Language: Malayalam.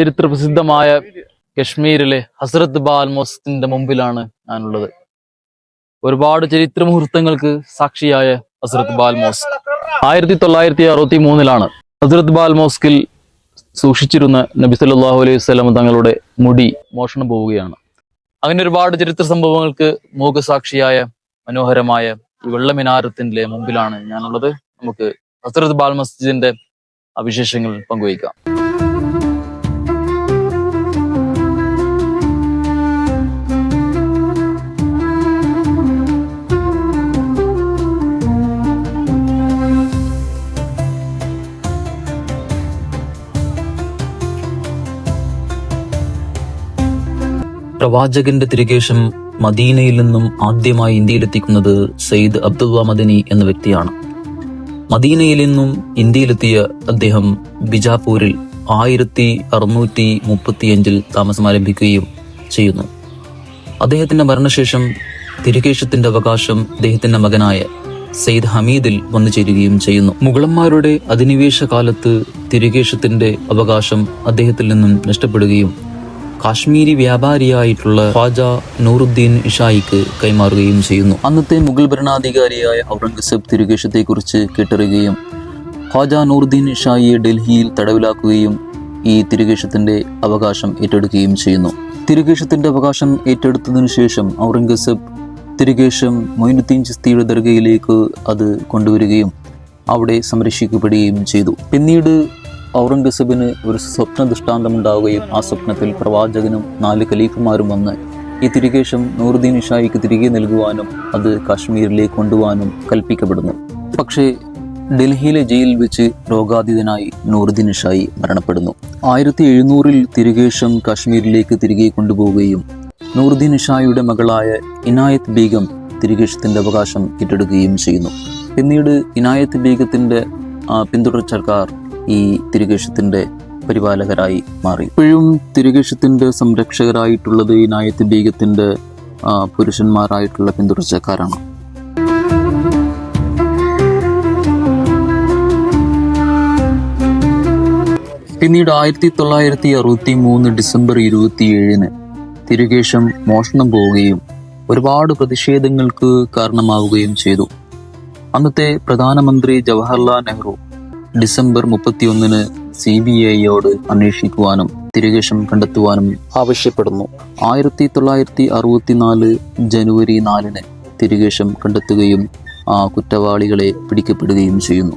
ചരിത്ര പ്രസിദ്ധമായ കശ്മീരിലെ ഹസ്രത്ത് ബാൽ മോസ്കിന്റെ മുമ്പിലാണ് ഞാനുള്ളത്. ഒരുപാട് ചരിത്ര മുഹൂർത്തങ്ങൾക്ക് സാക്ഷിയായ ഹസ്രത്ത് ബാൽ മോസ്ക് 1963 ഹസ്രത്ത് ബാൽ മോസ്കിൽ സൂക്ഷിച്ചിരുന്ന നബി സല്ലല്ലാഹു അലൈഹി വസല്ലം തങ്ങളുടെ മുടി മോഷണം പോവുകയാണ്. അങ്ങനെ ഒരുപാട് ചരിത്ര സംഭവങ്ങൾക്ക് മൂകസാക്ഷിയായ മനോഹരമായ ഈ വെള്ളമിനാരത്തിന്റെ മുമ്പിലാണ് ഞാനുള്ളത്. നമുക്ക് ഹസ്രത്ത് ബാൽ മസ്ജിദിന്റെ വിശേഷങ്ങൾ പങ്കുവയ്ക്കാം. പ്രവാചകന്റെ തിരുകേശം മദീനയിൽ നിന്നും ആദ്യമായി ഇന്ത്യയിലെത്തിക്കുന്നത് സയ്യിദ് അബ്ദുള്ള മദനി എന്ന വ്യക്തിയാണ്. മദീനയിൽ നിന്നും ഇന്ത്യയിലെത്തിയ അദ്ദേഹം ബിജാപൂരിൽ 1635 താമസം ആരംഭിക്കുകയും ചെയ്യുന്നു. അദ്ദേഹത്തിന്റെ മരണശേഷം തിരുകേശത്തിന്റെ അവകാശം അദ്ദേഹത്തിന്റെ മകനായ സയ്യിദ് ഹമീദിൽ വന്നു ചേരുകയും ചെയ്യുന്നു. മുഗളന്മാരുടെ അധിനിവേശ കാലത്ത് തിരുകേശത്തിന്റെ അവകാശം അദ്ദേഹത്തിൽ നിന്നും നഷ്ടപ്പെടുകയും കാശ്മീരി വ്യാപാരിയായിട്ടുള്ള ഖ്വാജ നൂറുദ്ദീൻ ഇഷായിക്ക് കൈമാറുകയും ചെയ്യുന്നു. അന്നത്തെ മുഗൾ ഭരണാധികാരിയായ ഔറംഗസേബ് തിരുകേശത്തെക്കുറിച്ച് കേട്ടറിയുകയും ഖ്വാജ നൂറുദ്ദീൻ ഇഷായിയെ ഡൽഹിയിൽ തടവിലാക്കുകയും ഈ തിരുകേശത്തിന്റെ അവകാശം ഏറ്റെടുക്കുകയും ചെയ്യുന്നു. തിരുകേശത്തിന്റെ അവകാശം ഏറ്റെടുത്തതിനു ശേഷം ഔറംഗസേബ് തിരുകേശം മൊയിനുദ്ദീൻ ചിസ്തിയുടെ ദർഗയിലേക്ക് അത് കൊണ്ടുവരികയും അവിടെ സംരക്ഷിക്കപ്പെടുകയും ചെയ്തു. പിന്നീട് ഔറംഗസേബിന് ഒരു സ്വപ്ന ദൃഷ്ടാന്തമുണ്ടാവുകയും ആ സ്വപ്നത്തിൽ പ്രവാചകനും 4 ഖലീഫുമാരും വന്ന് ഈ തിരുകേശം നൂറുദ്ദീൻ ഇഷായിക്ക് തിരികെ നൽകുവാനും അത് കാശ്മീരിലേക്ക് കൊണ്ടുപോകാനും കൽപ്പിക്കപ്പെടുന്നു. പക്ഷേ ഡൽഹിയിലെ ജയിലിൽ വെച്ച് രോഗാധിതനായി നൂറുദ്ദീൻ ഇഷായി മരണപ്പെടുന്നു. 1700 തിരുകേശം കാശ്മീരിലേക്ക് തിരികെ കൊണ്ടുപോവുകയും നൂറുദ്ദീൻ ഇഷായിയുടെ മകളായ ഇനായത്ത് ബീഗം തിരുകേശത്തിന്റെ അവകാശം ഏറ്റെടുക്കുകയും ചെയ്യുന്നു. പിന്നീട് ഇനായത്ത് ബീഗത്തിന്റെ പിന്തുടർച്ചക്കാർ ഈ തിരുകേശത്തിന്റെ പരിപാലകരായി മാറി. ഇപ്പോഴും തിരുകേശത്തിന്റെ സംരക്ഷകരായിട്ടുള്ളത് ഇനായത്ത് ബീഗത്തിന്റെ പുരുഷന്മാരായിട്ടുള്ള പിന്തുടർച്ചക്കാരാണ്. പിന്നീട് 1963 ഡിസംബർ 27 തിരുകേശം മോഷണം പോവുകയും ഒരുപാട് പ്രതിഷേധങ്ങൾക്ക് കാരണമാവുകയും ചെയ്തു. അന്നത്തെ പ്രധാനമന്ത്രി ജവഹർലാൽ നെഹ്റു ഡിസംബർ 31 CBIയോട് അന്വേഷിക്കുവാനും തിരുകേശം കണ്ടെത്തുവാനും ആവശ്യപ്പെടുന്നു. 1964 ജനുവരി 4 തിരുകേശം കണ്ടെത്തുകയും കുറ്റവാളികളെ പിടിക്കപ്പെടുകയും ചെയ്യുന്നു.